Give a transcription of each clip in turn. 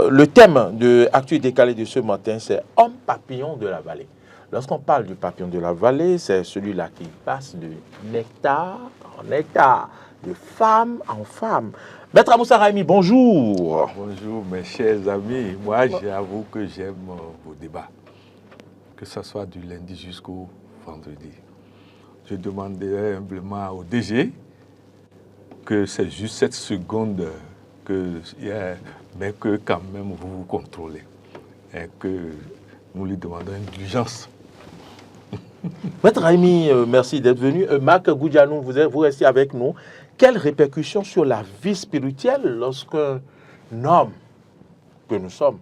Le thème de Actu décalé de ce matin, c'est Homme papillon de la vallée. Lorsqu'on parle du papillon de la vallée, c'est celui-là qui passe de nectar en nectar, de femme en femme. Maître Amoussa Raimi, bonjour. Bonjour mes chers amis. Moi, j'avoue que j'aime vos débats, que ce soit du lundi jusqu'au vendredi. Je demanderai humblement au DG que c'est juste 7 secondes mais que quand même vous vous contrôlez et que nous lui demandons indulgence. Maître Raimi, merci d'être venu. Marc Goudianou, vous restez avec nous. Quelles répercussions sur la vie spirituelle lorsqu'un homme que nous sommes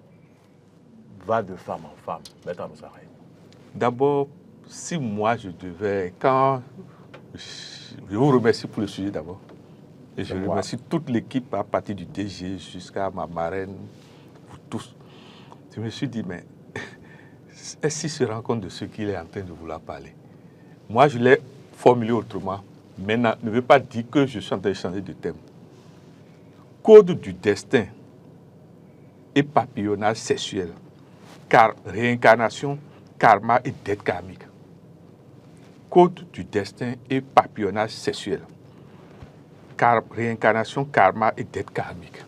va de femme en femme? Maître Amoussa Raimi. D'abord, si moi je devais, je vous remercie pour le sujet d'abord. Et je remercie toute l'équipe à partir du DG jusqu'à ma marraine, vous tous. Je me suis dit, mais est-ce qu'il se rend compte de ce qu'il est en train de vouloir parler? Moi, je l'ai formulé autrement, mais ne veut pas dire que je suis en train de changer de thème. Code du destin et papillonnage sexuel, car réincarnation, karma et dette karmique. Code du destin et papillonnage sexuel. Réincarnation, karma et dette karmique.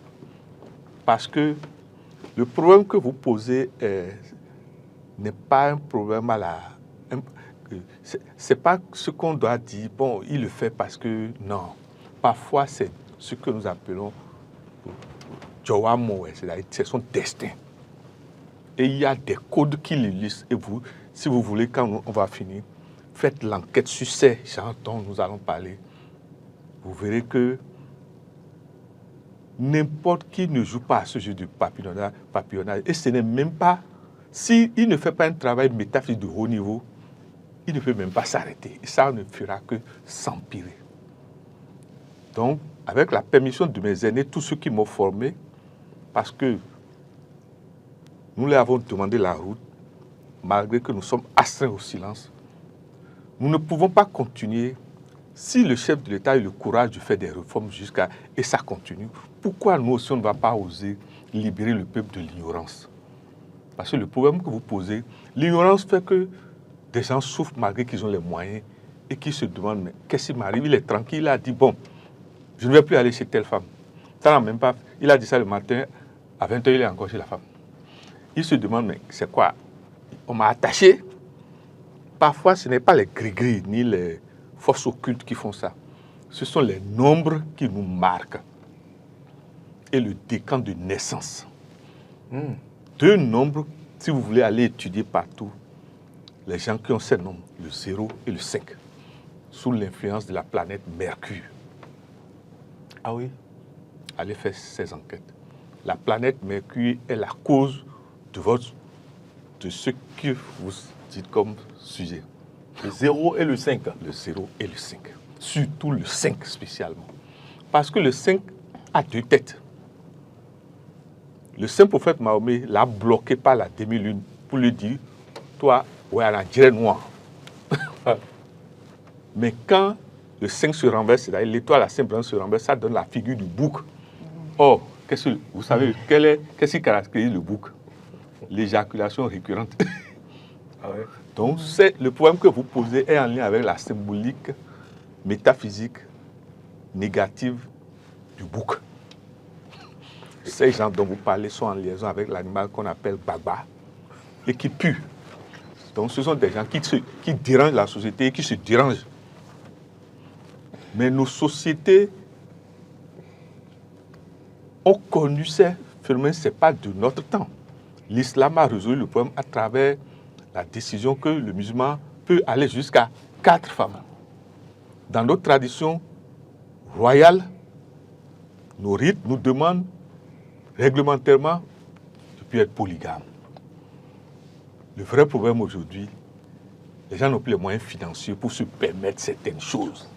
Parce que le problème que vous posez n'est pas un problème c'est pas ce qu'on doit dire, bon, il le fait parce que, non. Parfois, c'est ce que nous appelons Jawamo, c'est son destin. Et il y a des codes qui l'illustrent. Et vous, si vous voulez, quand on va finir, faites l'enquête sur ces gens dont nous allons parler. Vous verrez que n'importe qui ne joue pas à ce jeu de papillonnage. Et ce n'est même pas, s'il ne fait pas un travail métaphysique de haut niveau, il ne peut même pas s'arrêter. Et ça ne fera que s'empirer. Donc, avec la permission de mes aînés, tous ceux qui m'ont formé, parce que nous leur avons demandé la route, malgré que nous sommes astreints au silence, nous ne pouvons pas continuer. Si le chef de l'État a eu le courage de faire des réformes et ça continue, pourquoi nous aussi on ne va pas oser libérer le peuple de l'ignorance? Parce que le problème que vous posez, l'ignorance fait que des gens souffrent malgré qu'ils ont les moyens et qui se demandent, mais qu'est-ce qui m'arrive? Il est tranquille, il a dit, bon, je ne vais plus aller chez telle femme. Ça n'a même pas, il a dit ça le matin, à 20h, il est encore chez la femme. Il se demande, mais c'est quoi? On m'a attaché. Parfois, ce n'est pas les gris-gris ni les forces occultes qui font ça. Ce sont les nombres qui nous marquent. Et le décan de naissance. Deux nombres, si vous voulez aller étudier partout, les gens qui ont ces nombres, le 0 et le 5, sous l'influence de la planète Mercure. Ah oui? Allez faire ces enquêtes. La planète Mercure est la cause de ce que vous dites comme sujet. Le 0 et le 5. Le 0 et le 5. Surtout le 5 spécialement. Parce que le 5 a deux têtes. Le saint prophète Mahomet l'a bloqué par la demi-lune pour lui dire, toi, ouais, on dirait noir. Mais quand le 5 se renverse, c'est-à-dire l'étoile à 5 blancs se renverse, ça donne la figure du bouc. Or, vous savez, qu'est-ce qui caractérise le bouc? L'éjaculation récurrente. Ah ouais. Donc, le problème que vous posez est en lien avec la symbolique métaphysique négative du bouc. Ces gens dont vous parlez sont en liaison avec l'animal qu'on appelle Baba et qui pue. Donc, ce sont des gens qui dérangent la société et qui se dérangent. Mais nos sociétés ont connu ces phénomènes, ce n'est pas de notre temps. L'islam a résolu le problème à travers la décision que le musulman peut aller jusqu'à 4 femmes. Dans notre tradition royale, nos rites nous demandent réglementairement de plus être polygame. Le vrai problème aujourd'hui, les gens n'ont plus les moyens financiers pour se permettre certaines choses.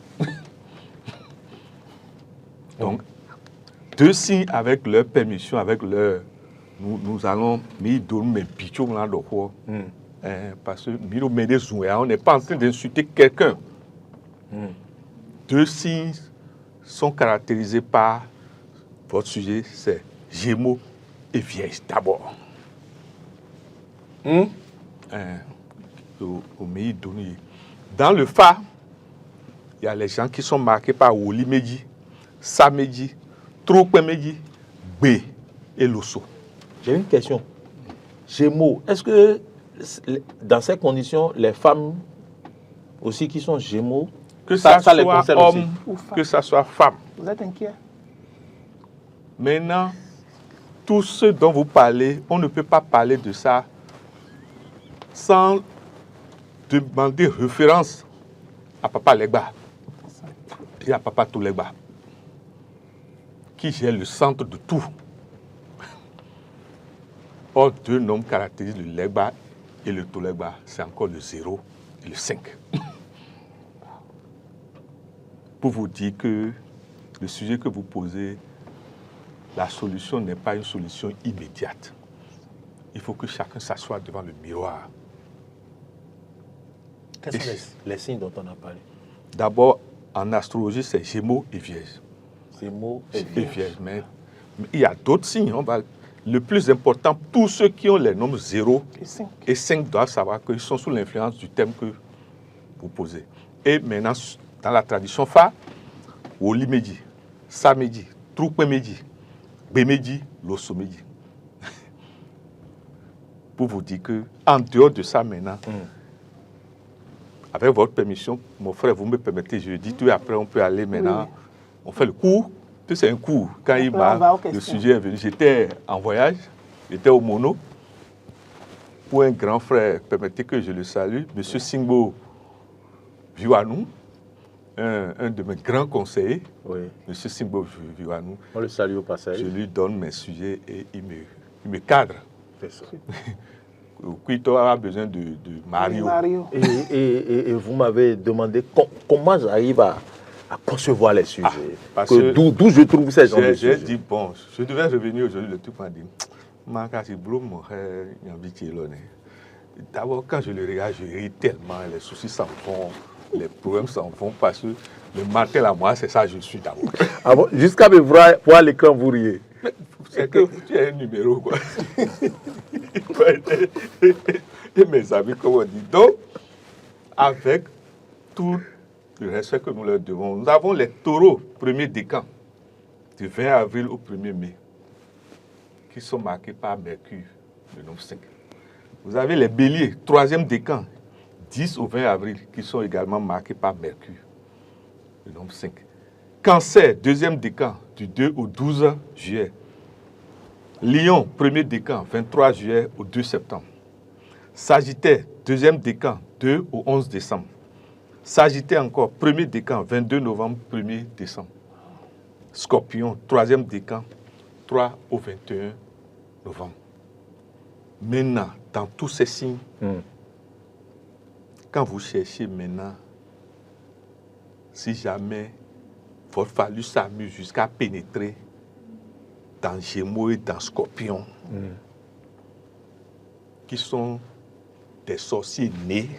Donc, 2 signes avec leur permission, avec leur... Nous allons... Parce que on n'est pas en train d'insulter quelqu'un. 2 signes sont caractérisés par votre sujet, c'est Gémeaux et Vierge d'abord. Au Meyi Doni. Dans le Fa, il y a les gens qui sont marqués par Woli Meji, Sa Meji, Troukwe Meji, B et Loso. J'ai une question. Gémeaux, est-ce que dans ces conditions, les femmes aussi qui sont Gémeaux, Que ça les soit concerne homme, aussi? que ça soit femme. Vous êtes inquiet? Maintenant, tout ce dont vous parlez, on ne peut pas parler de ça sans demander référence à Papa Legba et à Papa Toulegba, qui gère le centre de tout. Or, deux noms caractérisent le Legba et le Toulegba, c'est encore le 0 et le 5. Pour vous dire que le sujet que vous posez, la solution n'est pas une solution immédiate. Il faut que chacun s'assoie devant le miroir. Quels sont les signes dont on a parlé? D'abord, en astrologie, c'est Gémeaux et Vierge. Gémeaux Et Vierge. Mais il y a d'autres signes. Le plus important, tous ceux qui ont les nombres 0 et 5 doivent savoir qu'ils sont sous l'influence du thème que vous posez. Et maintenant, dans la tradition Fa, Woli Meji, Sa Meji, Troukwe Meji, B Meji, Loso Meji. Pour vous dire que, en dehors de ça maintenant, avec votre permission, mon frère, vous me permettez, je dis tout et après on peut aller maintenant. Oui. On fait le cours. C'est un cours. Quand le sujet est venu, j'étais en voyage, j'étais au Mono. Pour un grand frère, permettez que je le salue, M. Singbo Viwanou, un de mes grands conseillers, oui. M. Singbo Viwanou. On le salue au passage. Je lui donne mes sujets et il me cadre. C'est ça. Quito a besoin de Mario. Et vous m'avez demandé comment j'arrive à concevoir les sujets. D'où je trouve ces gens de sujets. J'ai dit, bon, je devais revenir aujourd'hui, le truc m'a dit, d'abord, quand je le regarde, je ris tellement, les soucis s'en vont, les problèmes s'en vont, parce que le matin, à moi, c'est ça, je suis d'abord. Ah bon, jusqu'à me voir à l'écran, vous riez. C'est que tu as un numéro, quoi. Et mes amis, comme on dit. Donc, avec tout le respect que nous leur devons, nous avons les taureaux, premier décan, du 20 avril au 1er mai, qui sont marqués par Mercure, le nombre 5. Vous avez les béliers, troisième décan, 10 au 20 avril, qui sont également marqués par Mercure, le nombre 5. Cancer, deuxième décan, du 2 au 12 juillet. Lion, premier décan, 23 juillet au 2 septembre. Sagittaire, deuxième décan, 2 au 11 décembre. Sagittaire encore, premier décan, 22 novembre, 1er décembre. Scorpion, troisième décan, 3 au 21 novembre. Maintenant, dans tous ces signes, quand vous cherchez maintenant, si jamais votre phallus s'amuse jusqu'à pénétrer dans Gémeaux et dans Scorpion, qui sont des sorciers nés.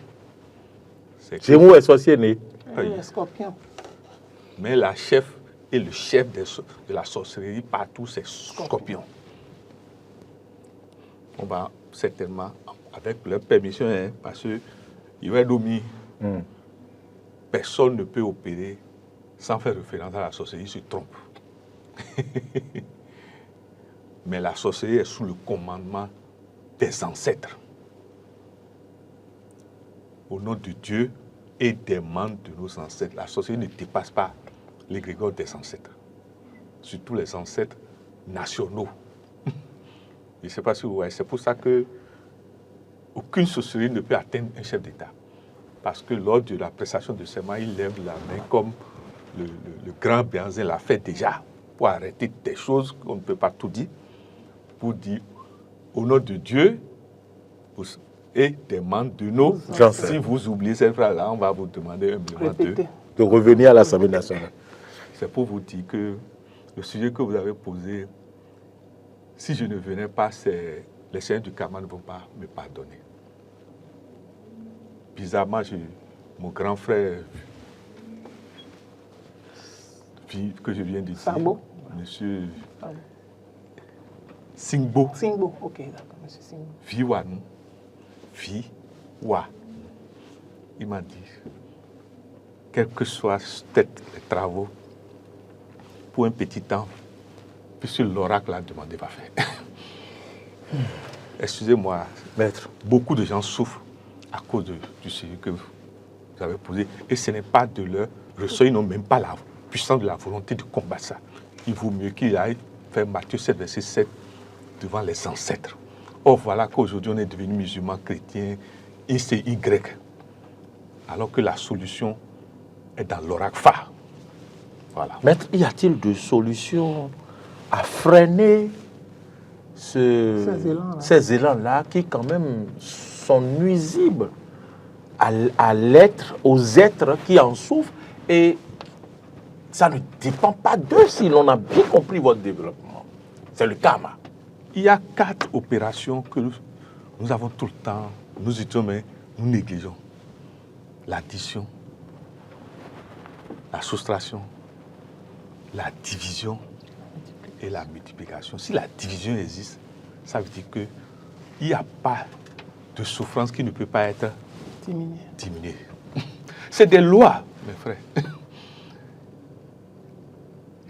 Gémeaux est sorcier né. Oui, Scorpion. Mais la chef et le chef de la sorcellerie partout, c'est Scorpion. On va certainement, avec leur permission, parce que il va dormir. Personne ne peut opérer sans faire référence à la sorcellerie, il se trompe. Mais la sorcellerie est sous le commandement des ancêtres. Au nom de Dieu et des membres de nos ancêtres, la sorcellerie ne dépasse pas l'égrégore des ancêtres. Surtout les ancêtres nationaux. Je ne sais pas si vous voyez, c'est pour ça que aucune sorcellerie ne peut atteindre un chef d'État. Parce que lors de la prestation de serment, il lève la main comme le grand Béanzin l'a fait déjà, pour arrêter des choses qu'on ne peut pas tout dire, pour dire au nom de Dieu et des membres de nos... Si vous oubliez cette phrase-là, on va vous demander humblement de revenir à l'Assemblée nationale. C'est pour vous dire que le sujet que vous avez posé, si je ne venais pas, les seigneurs du Karma ne vont pas me pardonner. Bizarrement, mon grand frère, que je viens de dire, monsieur Singbo, Singbo, ok, d'accord, monsieur Singbo. Viwanou, Viwa. Il m'a dit, quels que soient peut-être les travaux, pour un petit temps, puisque l'oracle a demandé, va faire. Excusez-moi, Maître. beaucoup de gens souffrent à cause du sujet que vous avez posé. Et ce n'est pas de leur ressort, ils n'ont même pas la puissance de la volonté de combattre ça. Il vaut mieux qu'il aille faire Matthieu 7, verset 7 devant les ancêtres. Or, voilà qu'aujourd'hui, on est devenu musulman, chrétien, c'est Y. Alors que la solution est dans l'oracle phare. Voilà. Maître, y a-t-il de solutions à freiner ces élans-là qui quand même sont nuisibles à l'être, aux êtres qui en souffrent, et ça ne dépend pas d'eux si l'on a bien compris votre développement. C'est le karma. Il y a 4 opérations que nous avons tout le temps, nous étions, mais nous négligeons. L'addition, la soustraction, la division et la multiplication. Si la division existe, ça veut dire qu'il n'y a pas de souffrance qui ne peut pas être diminuée. C'est des lois, mes frères.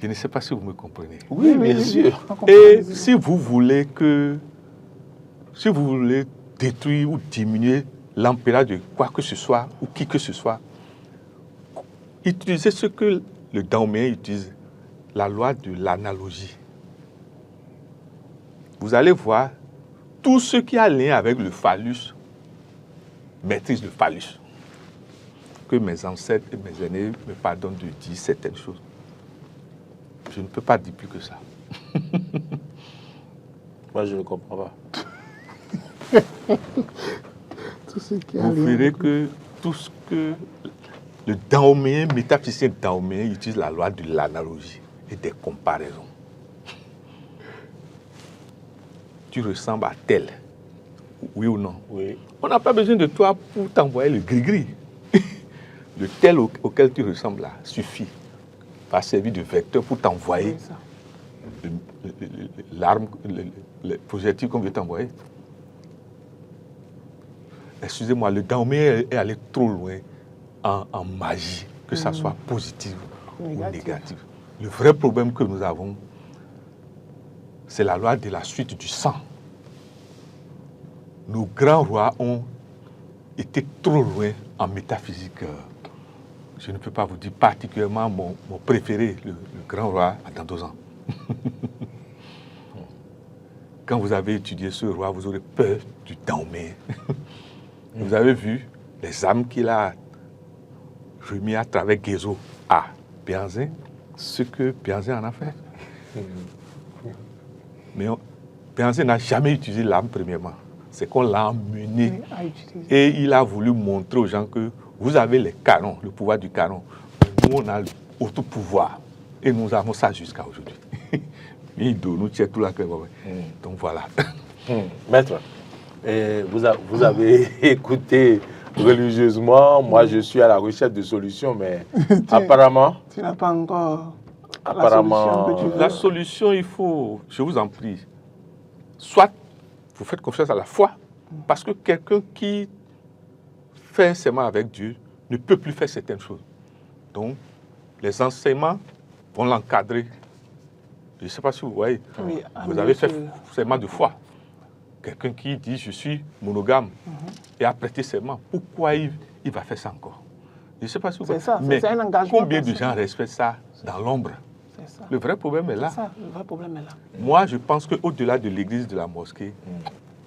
Je ne sais pas si vous me comprenez. Oui, bien sûr. Et si vous voulez détruire ou diminuer l'empereur de quoi que ce soit ou qui que ce soit, utilisez ce que le Daoméen utilise, la loi de l'analogie. Vous allez voir, tout ce qui a lien avec le phallus maîtrise le phallus. Que mes ancêtres et mes aînés me pardonnent de dire certaines choses. Je ne peux pas dire plus que ça. Moi, je ne comprends pas. Tout ce qui a Vous lien verrez avec- que tout ce que le Daoméen, métaphysicien Daoméen, utilise la loi de l'analogie et des comparaisons. Tu ressembles à tel, oui ou non? Oui. On n'a pas besoin de toi pour t'envoyer le gris-gris. Le tel auquel tu ressembles là suffit. Va servir de vecteur pour t'envoyer Oui, ça. l'arme, le projectile qu'on veut t'envoyer. Excusez-moi, le Daoméen est allé trop loin en magie, que ça soit positif ou Négatif. négatif. Le vrai problème que nous avons, c'est la loi de la suite du sang. Nos grands rois ont été trop loin en métaphysique. Je ne peux pas vous dire particulièrement mon préféré, le grand roi Adandozan. Quand vous avez étudié ce roi, vous aurez peur du Daoméen. Vous avez vu les âmes qu'il a remis à travers Guézo à Bianzin, ce que Bianzin en a fait. Mais Bianzin n'a jamais utilisé l'âme premièrement. C'est qu'on l'a emmené Oui, à utiliser. et il a voulu montrer aux gens que vous avez les canons, le pouvoir du canon. Nous, on a l'autre pouvoir. Et nous avons ça jusqu'à aujourd'hui. Nous tient tout la clé. Donc voilà. Maître, vous avez écouté religieusement. Moi, je suis à la recherche de solutions, mais apparemment, Tu n'as pas encore Apparemment, la solution que tu veux. La solution, il faut, je vous en prie, soit vous faites confiance à la foi, parce que quelqu'un qui fait un serment avec Dieu ne peut plus faire certaines choses. Donc, les enseignements vont l'encadrer. Je ne sais pas si vous voyez. Oui, Vous avez fait amener serment de foi. Quelqu'un qui dit je suis monogame et a prêté serment, pourquoi il va faire ça encore? Je ne sais pas si vous C'est voyez. ça, Mais c'est un engagement combien de personnel. gens respectent ça dans l'ombre? C'est ça. Le vrai problème est là. C'est ça, le vrai problème est là. Moi, je pense qu'au-delà de l'église, de la mosquée,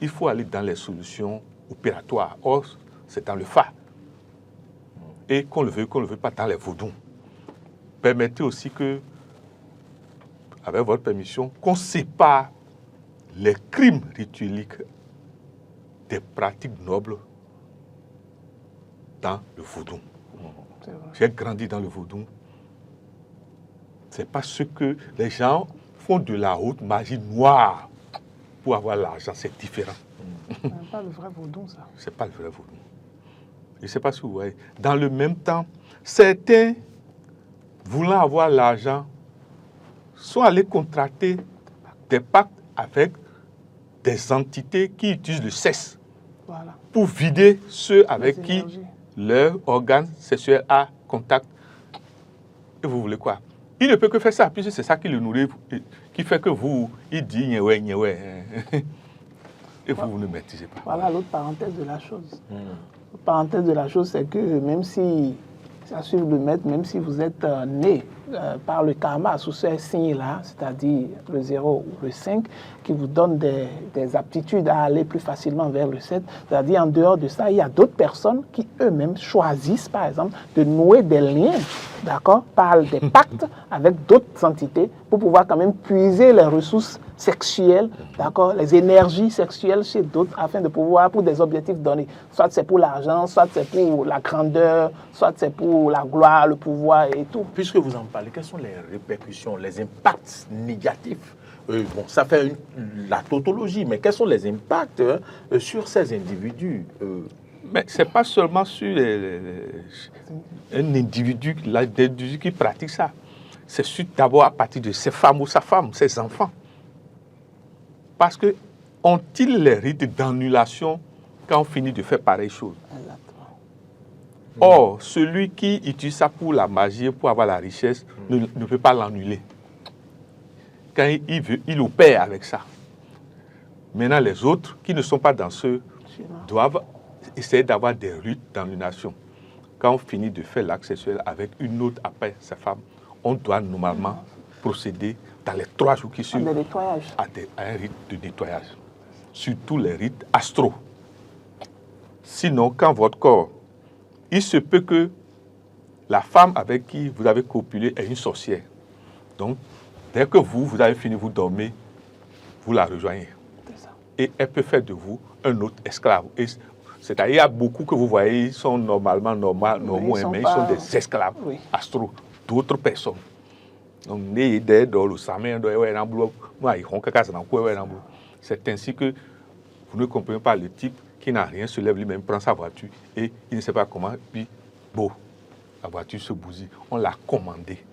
il faut aller dans les solutions opératoires. Or, c'est dans le phare. Et qu'on le veuille pas, dans les vaudous. Permettez aussi que, avec votre permission, qu'on sépare les crimes ritueliques des pratiques nobles dans le vaudou. C'est vrai. J'ai grandi dans le vaudou. C'est parce que les gens font de la haute magie noire pour avoir l'argent. C'est différent. Ce n'est pas le vrai vaudou, ça. Ce n'est pas le vrai vaudou. Je ne sais pas si vous voyez. Dans le même temps, certains, voulant avoir l'argent, sont allés contracter des pactes avec des entités qui utilisent le sexe Voilà. pour vider ceux avec Les qui énergies. leur organe sexuel a contact. Et vous voulez quoi? Il ne peut que faire ça, puisque c'est ça qui le nourrit, qui fait que vous, il dit ouais, ouais. Et vous ne maîtrisez pas. Voilà l'autre parenthèse de la chose. L'autre parenthèse de la chose, c'est que même si, ça suit le maître, même si vous êtes né par le karma sous ces signes-là, c'est-à-dire le 0 ou le 5, qui vous donne des aptitudes à aller plus facilement vers le 7, c'est-à-dire en dehors de ça, il y a d'autres personnes qui eux-mêmes choisissent, par exemple, de nouer des liens, d'accord, par des pactes avec d'autres entités pour pouvoir quand même puiser les ressources sexuelles, d'accord, les énergies sexuelles chez d'autres afin de pouvoir, pour des objectifs donnés. Soit c'est pour l'argent, soit c'est pour la grandeur, soit c'est pour la gloire, le pouvoir et tout. Puisque vous en parlez, quelles sont les répercussions, les impacts négatifs? Bon, ça fait la tautologie, mais quels sont les impacts sur ces individus? Mais ce n'est pas seulement sur un individu, l'individu qui pratique ça. C'est d'abord à partir de ses femmes ou sa femme, ses enfants. Parce que ont-ils les rites d'annulation quand on finit de faire pareille chose? Exactement. Or, celui qui utilise ça pour la magie, pour avoir la richesse, ne peut pas l'annuler. Quand il veut, il opère avec ça. Maintenant, les autres qui ne sont pas dans ce doivent essayer d'avoir des rites d'annulation. Quand on finit de faire l'acte sexuel avec une autre après sa femme, on doit normalement procéder dans les 3 jours qui suivent à un rite de nettoyage. Surtout les rites astraux. Sinon, quand votre corps, il se peut que la femme avec qui vous avez copulé est une sorcière. Donc, dès que vous avez fini, vous dormez, vous la rejoignez. Et elle peut faire de vous un autre esclave. C'est-à-dire, il y a beaucoup que vous voyez, ils sont normalement normaux, mais ils sont des esclaves astraux d'autres personnes. Donc, c'est ainsi que vous ne comprenez pas le type qui n'a rien, se lève lui-même, prend sa voiture et il ne sait pas comment, puis bon, la voiture se bousille. On l'a commandée.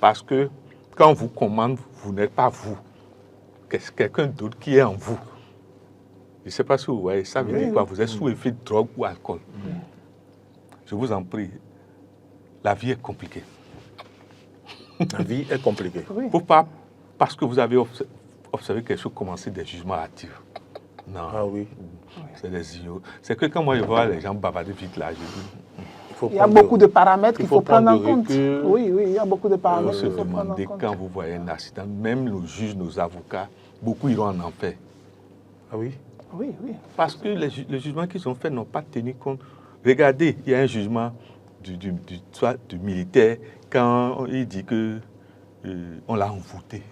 Parce que quand on vous commande, vous n'êtes pas vous. C'est quelqu'un d'autre qui est en vous. Je ne sais pas si vous voyez, ça veut dire quoi? Vous êtes sous effet de drogue ou alcool. Je vous en prie, la vie est compliquée. La vie est compliquée. Pas parce que vous avez observé quelque chose commencer des jugements hâtifs. Non. Ah oui. C'est des idiots. C'est que quand moi je vois les gens bavarder vite là, je dis... Il y a beaucoup de paramètres qu'il faut prendre en compte. Oui, il y a beaucoup de paramètres qu'il faut prendre en compte. Quand vous voyez un accident, même nos juges, nos avocats, beaucoup iront en enfer. Ah oui? Oui. Parce que les jugements qu'ils ont faits n'ont pas tenu compte. Regardez, il y a un jugement du militaire quand il dit que on l'a envoûté.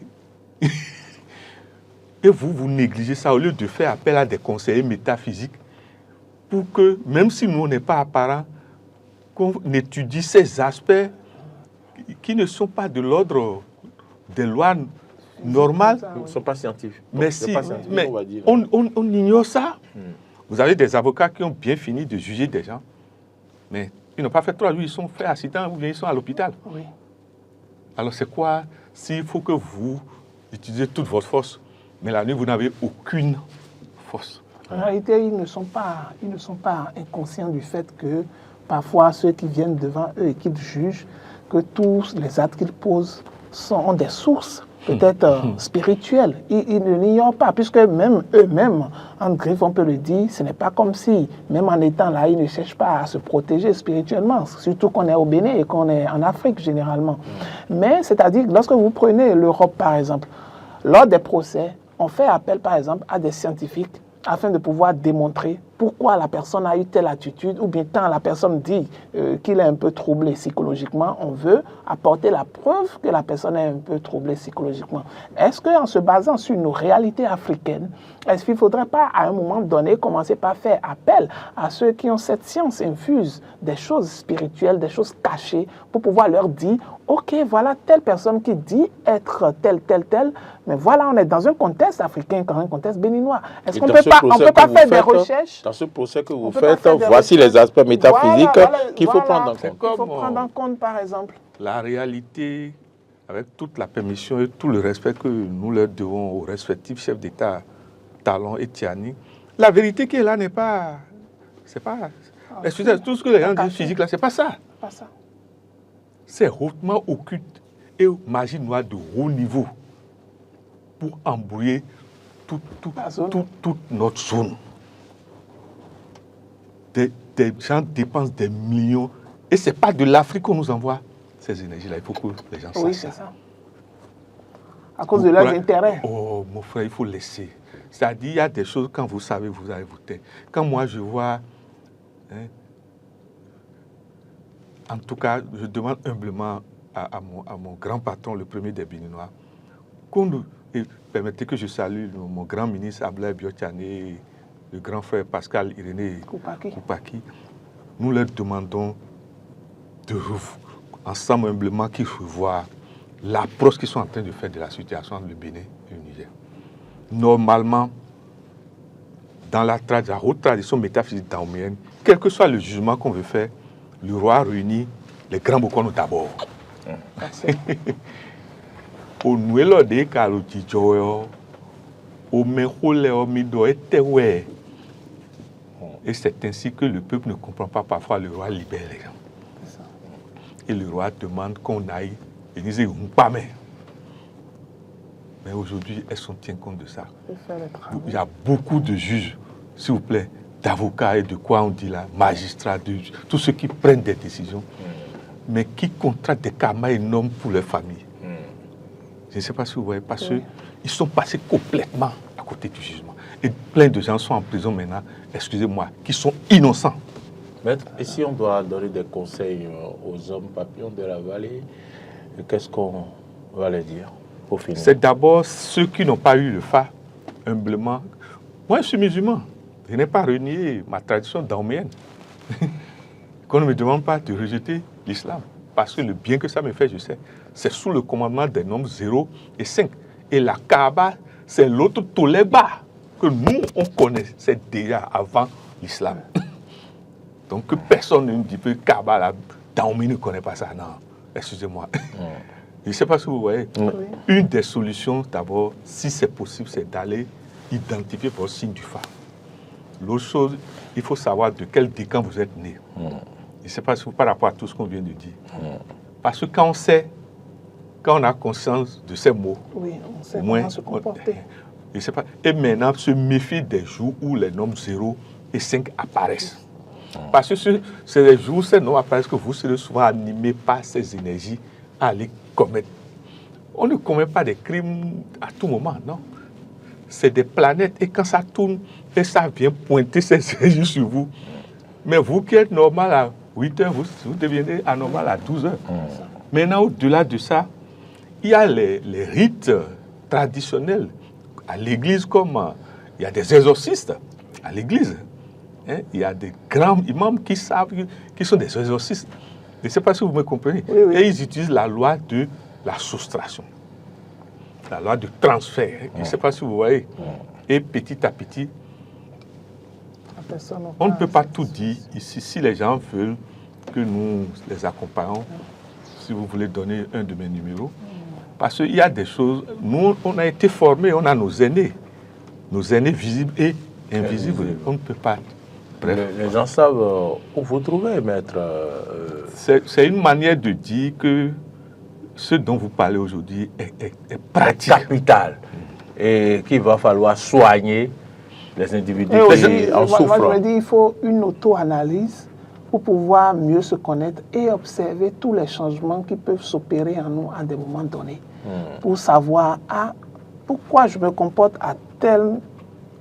Et vous négligez ça au lieu de faire appel à des conseillers métaphysiques pour que, même si nous, on n'est pas apparent, qu'on étudie ces aspects qui ne sont pas de l'ordre des lois normales. Ils ne sont pas scientifiques. Mais on ignore ça. Vous avez des avocats qui ont bien fini de juger des gens, mais ils n'ont pas fait 3 jours, ils sont fait accident ou bien ils sont à l'hôpital. Oui. Alors c'est quoi? S'il faut que vous utilisez toute votre force, mais la nuit, vous n'avez aucune force. En réalité, ils ne sont pas inconscients du fait que parfois ceux qui viennent devant eux et qui jugent, que tous les actes qu'ils posent ont des sources peut-être spirituelles. Ils ne l'ignorent pas, puisque même eux-mêmes, en griffe, on peut le dire, ce n'est pas comme si, même en étant là, ils ne cherchent pas à se protéger spirituellement, surtout qu'on est au Bénin et qu'on est en Afrique généralement. Mais c'est-à-dire, lorsque vous prenez l'Europe par exemple, lors des procès, on fait appel par exemple à des scientifiques afin de pouvoir démontrer pourquoi la personne a eu telle attitude, ou bien quand la personne dit qu'il est un peu troublé psychologiquement, on veut apporter la preuve que la personne est un peu troublée psychologiquement. Est-ce qu'en se basant sur nos réalités africaines, est-ce qu'il ne faudrait pas à un moment donné commencer par faire appel à ceux qui ont cette science infuse des choses spirituelles, des choses cachées, pour pouvoir leur dire, ok, voilà telle personne qui dit être telle, mais voilà, on est dans un contexte africain, dans un contexte béninois. Est-ce qu'on ne peut pas faire des recherches? Dans ce procès que vous faites, voici les aspects métaphysiques qu'il faut prendre en compte. Il faut prendre en compte, par exemple. La réalité avec toute la permission et tout le respect que nous leur devons aux respectifs chefs d'État, Talon et Tiani, la vérité qui est là n'est pas... C'est pas... Excusez, tout ce que les gens disent physique là, c'est pas ça. Pas ça. C'est hautement occulte et magie noire de haut niveau pour embrouiller toute notre zone. Des gens dépensent des millions et ce n'est pas de l'Afrique qu'on nous envoie ces énergies-là. Il faut que les gens sachent. Oui, c'est ça. À cause de leurs intérêts. Oh, mon frère, il faut laisser. C'est-à-dire, il y a des choses, quand vous savez, vous allez vous taire. Quand moi, je vois... en tout cas, je demande humblement à mon grand patron, le premier des Béninois, et permettez que je salue mon grand ministre Ablaye Biotiané, le grand frère Pascal Irénée Koupaki. Nous leur demandons de ensemble humblement qu'ils revoient l'approche qu'ils sont en train de faire de la situation entre le Bénin et le Niger. Normalement, dans la haute tradition métaphysique daoméenne, quel que soit le jugement qu'on veut faire, le roi réunit les grands Bokono d'abord. Au nouelo de Kalouti Joyo, au Mehole Mido et Tewe. Et c'est ainsi que le peuple ne comprend pas parfois le roi libère les gens. Et le roi demande qu'on aille et disait pas mais aujourd'hui, est-ce qu'on tient compte de ça? Il y a beaucoup de juges, s'il vous plaît, d'avocats et de quoi on dit là, magistrats, tous ceux qui prennent des décisions, mais qui contractent des karmas énormes pour leurs familles. Je ne sais pas si vous voyez, parce qu'ils sont passés complètement à côté du jugement. Et plein de gens sont en prison maintenant, excusez-moi, qui sont innocents. Maître, et si on doit donner des conseils aux hommes papillons de la vallée, qu'est-ce qu'on va leur dire pour finir? C'est d'abord ceux qui n'ont pas eu le fa, humblement. Moi, je suis musulman. Je n'ai pas renié ma tradition daoméenne. Qu'on ne me demande pas de rejeter l'islam. Parce que le bien que ça me fait, je sais. C'est sous le commandement des nombres 0 et 5. Et la Kaaba, c'est l'autre Toleba que nous, on connaît. C'est déjà avant l'islam. Donc que personne ne dit que Kaaba, là, Daomé ne connaît pas ça. Non, excusez-moi. Je ne sais pas si vous voyez. Une des solutions, d'abord, si c'est possible, c'est d'aller identifier vos signes du phare. L'autre chose, il faut savoir de quel décan vous êtes né. Je ne sais pas si par rapport à tout ce qu'on vient de dire. Parce que quand on sait, quand on a conscience de ces mots, oui, on sait comment se comporter. Je sais pas, et maintenant, se méfie des jours où les nombres 0 et 5 apparaissent. Parce que c'est les jours où ces nombres apparaissent que vous serez souvent animé par ces énergies à aller commettre. On ne commet pas des crimes à tout moment, non. C'est des planètes et quand ça tourne, et ça vient pointer ces énergies sur vous. Mais vous qui êtes normal à 8 heures, vous deviendrez anormal à 12 heures. Maintenant, au-delà de ça, il y a les rites traditionnels à l'église, comme il y a des exorcistes à l'église. Il y a des grands imams qui savent, qui sont des exorcistes. Je ne sais pas si vous me comprenez. Oui. Et ils utilisent la loi de la soustraction, la loi de transfert. Je ne sais pas si vous voyez. Et petit à petit, on ne peut pas tout dire ici. Si les gens veulent que nous les accompagnons, si vous voulez donner un de mes numéros, parce qu'il y a des choses, nous, on a été formés, on a nos aînés visibles et invisibles. On ne peut pas. Bref. Les gens savent où vous trouvez, maître. C'est une manière de dire que ce dont vous parlez aujourd'hui est pratique. Capital. Et qu'il va falloir soigner les individus qui en souffrent. Moi, je me dis qu'il faut une auto-analyse pour pouvoir mieux se connaître et observer tous les changements qui peuvent s'opérer en nous à des moments donnés. Pour savoir pourquoi je me comporte à tel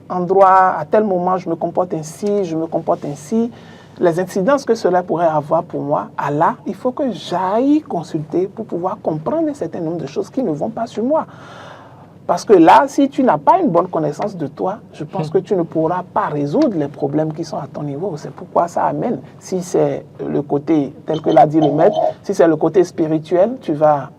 endroit, à tel moment, je me comporte ainsi, les incidences que cela pourrait avoir pour moi. Là, il faut que j'aille consulter pour pouvoir comprendre un certain nombre de choses qui ne vont pas sur moi. Parce que là, si tu n'as pas une bonne connaissance de toi, je pense que tu ne pourras pas résoudre les problèmes qui sont à ton niveau. C'est pourquoi ça amène, si c'est le côté, tel que l'a dit le maître, si c'est le côté spirituel, tu vas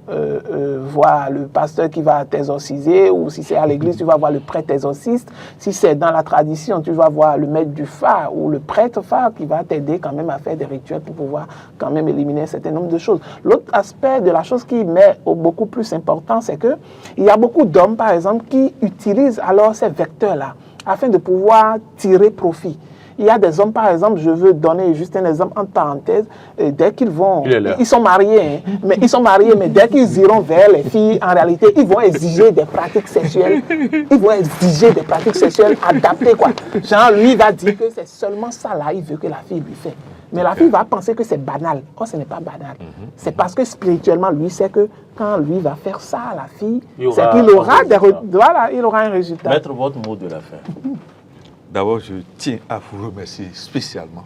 voir le pasteur qui va t'exorciser, ou si c'est à l'église, tu vas voir le prêtre exorciste. Si c'est dans la tradition, tu vas voir le maître du phare ou le prêtre phare qui va t'aider quand même à faire des rituels pour pouvoir quand même éliminer un certain nombre de choses. L'autre aspect de la chose qui m'est beaucoup plus important, c'est que il y a beaucoup d'hommes, par exemple, qui utilisent alors ces vecteurs-là afin de pouvoir tirer profit. Il y a des hommes, par exemple, je veux donner juste un exemple entre parenthèses, dès qu'ils vont, ils sont mariés, hein, mais ils sont mariés, mais dès qu'ils iront vers les filles, en réalité, ils vont exiger des pratiques sexuelles, adaptées, quoi. Genre, lui, il va dire que c'est seulement ça, là, il veut que la fille lui fait. Mais la fille va penser que c'est banal. Or, ce n'est pas banal. C'est parce que spirituellement, lui sait que quand lui va faire ça à la fille, c'est qu'il aura il aura un résultat. Mettre votre mot de la fin. D'abord, je tiens à vous remercier spécialement.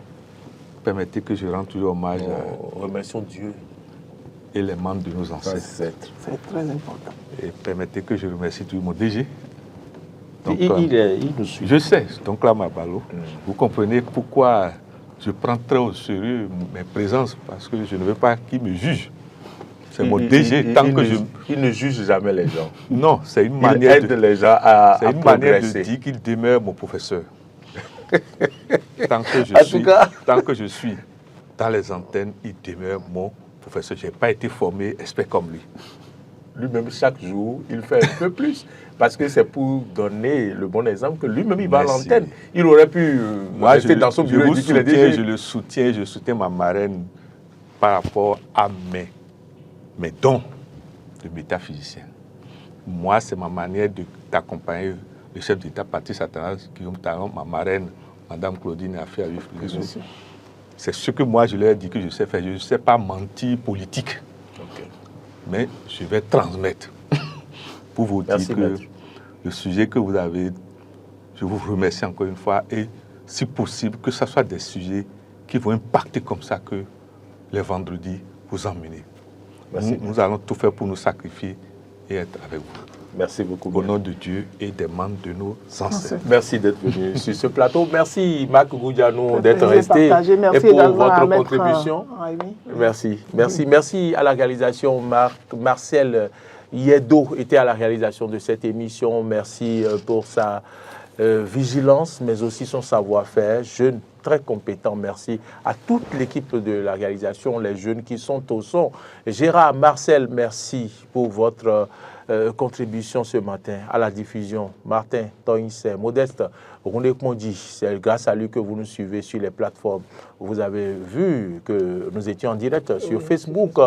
Permettez que je rende toujours hommage remercions Dieu et les membres de nos ancêtres. C'est très important. Et permettez que je remercie tout mon DG. Donc, il nous suit. Je sais, donc là, Mabalo, vous comprenez pourquoi je prends très au sérieux mes présences, parce que je ne veux pas qu'il me juge. C'est mon DG, tant que il ne juge jamais les gens. Non, c'est une manière de les gens à progresser. De dire qu'il demeure mon professeur. Tant que je suis dans les antennes, il demeure mon professeur. Je n'ai pas été formé expert comme lui. Lui-même, chaque jour, il fait un peu plus. Parce que c'est pour donner le bon exemple que lui-même, il va à l'antenne. Il aurait pu rester dans son bureau. Je le soutiens, je soutiens ma marraine par rapport à mes dons de métaphysicien. Moi, c'est ma manière d'accompagner le chef d'État, Patrice Athanase, Guillaume Taron, ma marraine, Madame Claudine Affaire. C'est ce que moi, je leur ai dit que je sais faire. Je ne sais pas mentir politique. Okay. Mais je vais transmettre pour vous dire que le sujet que vous avez, je vous remercie encore une fois, et si possible, que ce soit des sujets qui vont impacter comme ça que les vendredis vous emmenez. Nous allons tout faire pour nous sacrifier et être avec vous. Merci beaucoup. Au nom de Dieu et des membres de nos ancêtres. Merci d'être venu sur ce plateau. Merci, Marc Goudianou, d'être resté et pour votre contribution. Merci. Merci à la réalisation. Marcel Yedo était à la réalisation de cette émission. Merci pour sa vigilance, mais aussi son savoir-faire. Jeune, très compétent. Merci à toute l'équipe de la réalisation, les jeunes qui sont au son. Gérard, Marcel, merci pour votre contribution ce matin à la diffusion. Martin, Toïnse, Modeste, Ronde-Mondi, c'est grâce à lui que vous nous suivez sur les plateformes. Vous avez vu que nous étions en direct sur Facebook.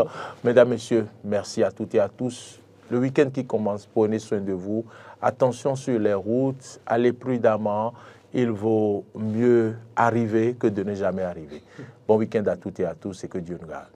Mesdames, Messieurs, merci à toutes et à tous. Le week-end qui commence, prenez soin de vous. Attention sur les routes, allez prudemment. Il vaut mieux arriver que de ne jamais arriver. Bon week-end à toutes et à tous et que Dieu nous garde.